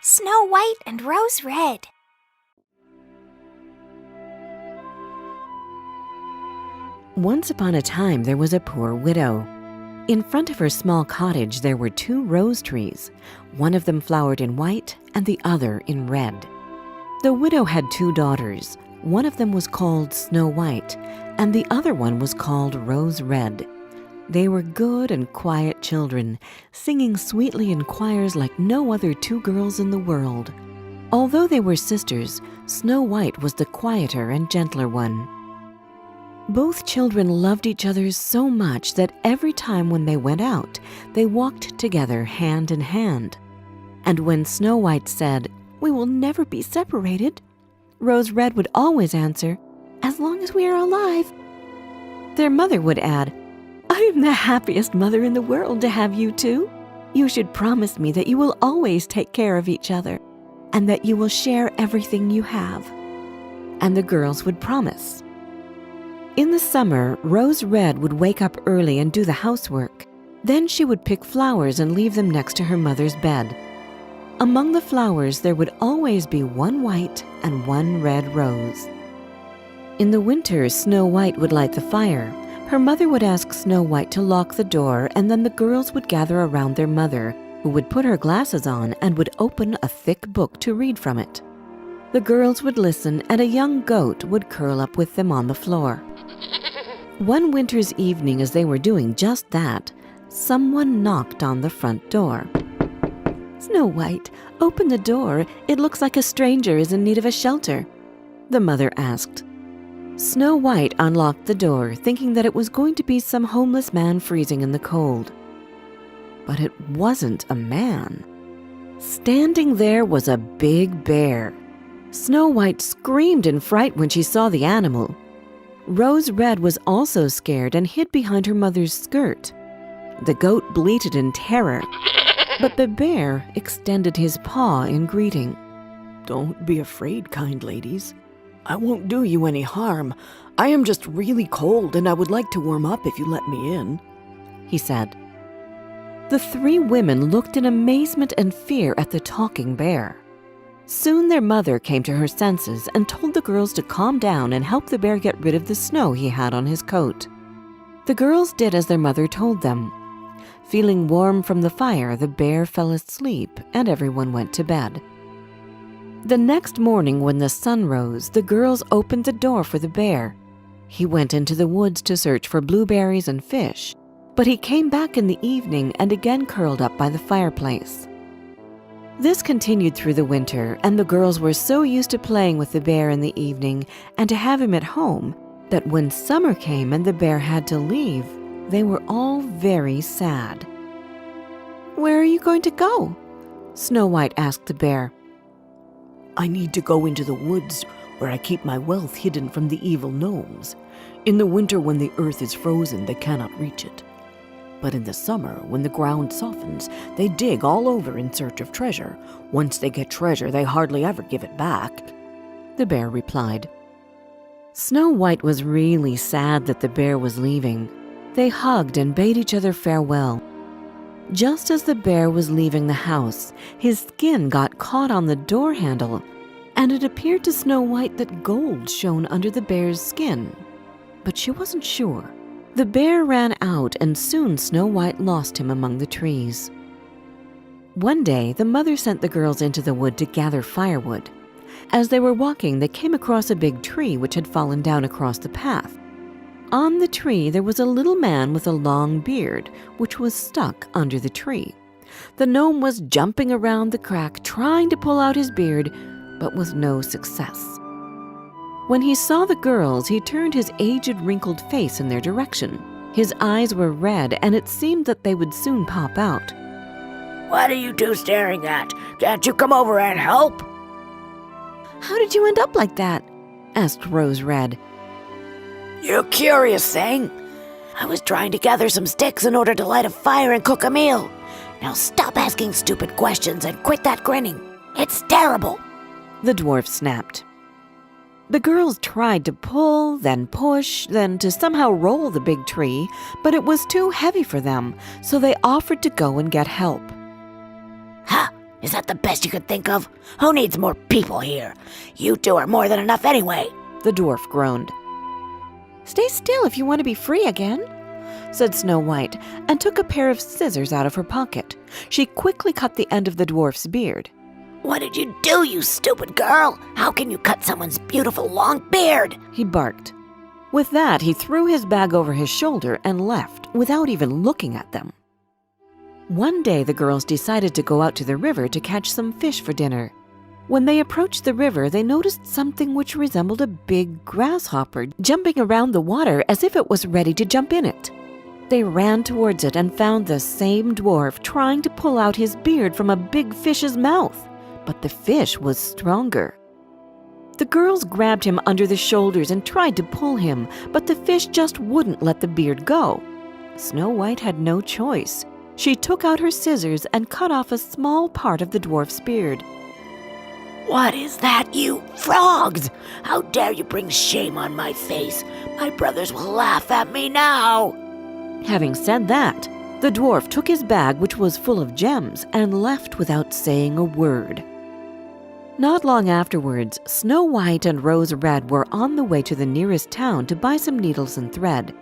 Snow White and Rose Red. Once upon a time there was a poor widow. In front of her small cottage there were 2 rose trees. One of them flowered in white and the other in red. The widow had 2 daughters. One of them was called Snow White, and the other one was called Rose Red. They were good and quiet children, singing sweetly in choirs like no other 2 girls in the world. Although they were sisters, Snow White was the quieter and gentler one. Both children loved each other so much that every time when they went out, they walked together hand in hand. And when Snow White said, "We will never be separated," Rose Red would always answer, "As long as we are alive." Their mother would add, "I am the happiest mother in the world to have you 2. You should promise me that you will always take care of each other and that you will share everything you have." And the girls would promise. In the summer, Rose Red would wake up early and do the housework. Then she would pick flowers and leave them next to her mother's bed. Among the flowers, there would always be 1 white and 1 red rose. In the winter, Snow White would light the fire. Her mother would ask Snow White to lock the door, and then the girls would gather around their mother, who would put her glasses on and would open a thick book to read from it. The girls would listen, and a young goat would curl up with them on the floor. One winter's evening, as they were doing just that, someone knocked on the front door. "Snow White, open the door. It looks like a stranger is in need of a shelter," the mother asked. Snow White unlocked the door, thinking that it was going to be some homeless man freezing in the cold. But it wasn't a man. Standing there was a big bear. Snow White screamed in fright when she saw the animal. Rose Red was also scared and hid behind her mother's skirt. The goat bleated in terror, but the bear extended his paw in greeting. "Don't be afraid, kind ladies. I won't do you any harm. I am just really cold and I would like to warm up if you let me in," he said. The 3 women looked in amazement and fear at the talking bear. Soon their mother came to her senses and told the girls to calm down and help the bear get rid of the snow he had on his coat. The girls did as their mother told them. Feeling warm from the fire, the bear fell asleep and everyone went to bed. The next morning when the sun rose, the girls opened the door for the bear. He went into the woods to search for blueberries and fish, but he came back in the evening and again curled up by the fireplace. This continued through the winter, and the girls were so used to playing with the bear in the evening and to have him at home that when summer came and the bear had to leave, they were all very sad. "Where are you going to go?" Snow White asked the bear. "I need to go into the woods where I keep my wealth hidden from the evil gnomes. In the winter when the earth is frozen, they cannot reach it. But in the summer, when the ground softens, they dig all over in search of treasure. Once they get treasure, they hardly ever give it back," the bear replied. Snow White was really sad that the bear was leaving. They hugged and bade each other farewell. Just as the bear was leaving the house, his skin got caught on the door handle, and it appeared to Snow White that gold shone under the bear's skin. But she wasn't sure. The bear ran out, and soon Snow White lost him among the trees. One day, the mother sent the girls into the wood to gather firewood. As they were walking, they came across a big tree which had fallen down across the path. On the tree, there was a little man with a long beard, which was stuck under the tree. The gnome was jumping around the crack, trying to pull out his beard, but with no success. When he saw the girls, he turned his aged, wrinkled face in their direction. His eyes were red, and it seemed that they would soon pop out. "What are you 2 staring at? Can't you come over and help?" "How did you end up like that?" asked Rose Red. "You curious thing. I was trying to gather some sticks in order to light a fire and cook a meal. Now stop asking stupid questions and quit that grinning. It's terrible," the dwarf snapped. The girls tried to pull, then push, then to somehow roll the big tree, but it was too heavy for them, so they offered to go and get help. "Ha! Is that the best you could think of? Who needs more people here? You two are more than enough anyway. The dwarf groaned. Stay still if you want to be free again, said Snow White, and took a pair of scissors out of her pocket. She quickly cut the end of the dwarf's beard. What did you do, you stupid girl? How can you cut someone's beautiful long beard? He barked. With that, he threw his bag over his shoulder and left without even looking at them. One day, the girls decided to go out to the river to catch some fish for dinner. When they approached the river, they noticed something which resembled a big grasshopper jumping around the water as if it was ready to jump in it. They ran towards it and found the same dwarf trying to pull out his beard from a big fish's mouth, but the fish was stronger. The girls grabbed him under the shoulders and tried to pull him, but the fish just wouldn't let the beard go. Snow White had no choice. She took out her scissors and cut off a small part of the dwarf's beard. What is that, you frogs? How dare you bring shame on my face? My brothers will laugh at me now. Having said that, the dwarf took his bag, which was full of gems, and left without saying a word. Not long afterwards, Snow White and Rose Red were on the way to the nearest town to buy some needles and thread.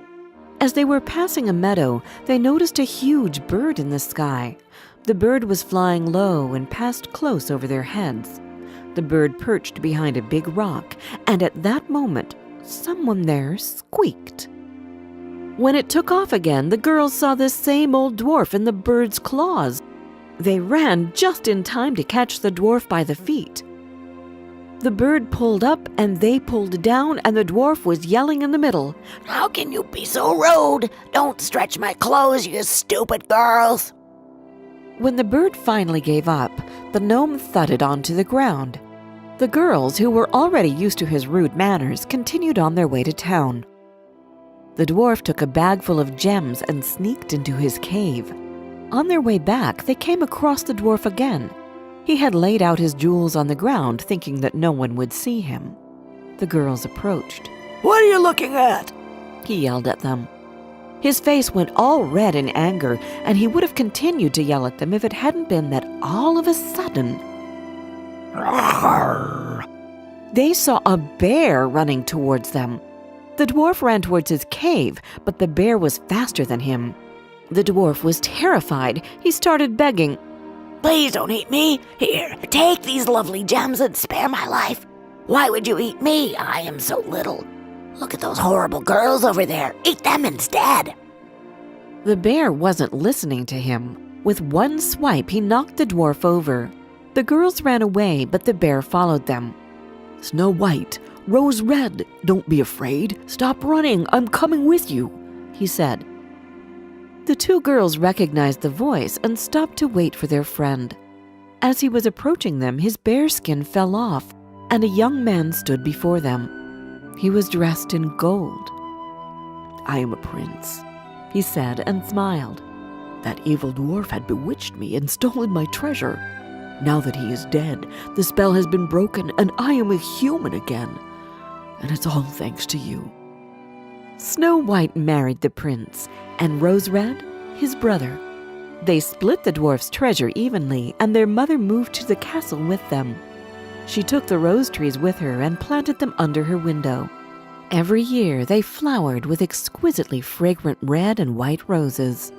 As they were passing a meadow, they noticed a huge bird in the sky. The bird was flying low and passed close over their heads. The bird perched behind a big rock, and at that moment, someone there squeaked. When it took off again, the girls saw the same old dwarf in the bird's claws. They ran just in time to catch the dwarf by the feet. The bird pulled up and they pulled down, and the dwarf was yelling in the middle. How can you be so rude? Don't stretch my clothes, you stupid girls. When the bird finally gave up, the gnome thudded onto the ground. The girls, who were already used to his rude manners, continued on their way to town. The dwarf took a bag full of gems and sneaked into his cave. On their way back, they came across the dwarf again. He had laid out his jewels on the ground, thinking that no one would see him. The girls approached. What are you looking at? He yelled at them. His face went all red in anger, and he would have continued to yell at them if it hadn't been that all of a sudden, they saw a bear running towards them. The dwarf ran towards his cave, but the bear was faster than him. The dwarf was terrified. He started begging. Please don't eat me. Here, take these lovely gems and spare my life. Why would you eat me? I am so little. Look at those horrible girls over there. Eat them instead. The bear wasn't listening to him. With one swipe, he knocked the dwarf over. The girls ran away, but the bear followed them. Snow White, Rose Red, don't be afraid. Stop running. I'm coming with you, he said. The two girls recognized the voice and stopped to wait for their friend. As he was approaching them, his bear skin fell off, and a young man stood before them. He was dressed in gold. I am a prince, he said and smiled. That evil dwarf had bewitched me and stolen my treasure. Now that he is dead, the spell has been broken and I am a human again. And it's all thanks to you. Snow White married the prince, and Rose Red, his brother. They split the dwarf's treasure evenly, and their mother moved to the castle with them. She took the rose trees with her and planted them under her window. Every year they flowered with exquisitely fragrant red and white roses.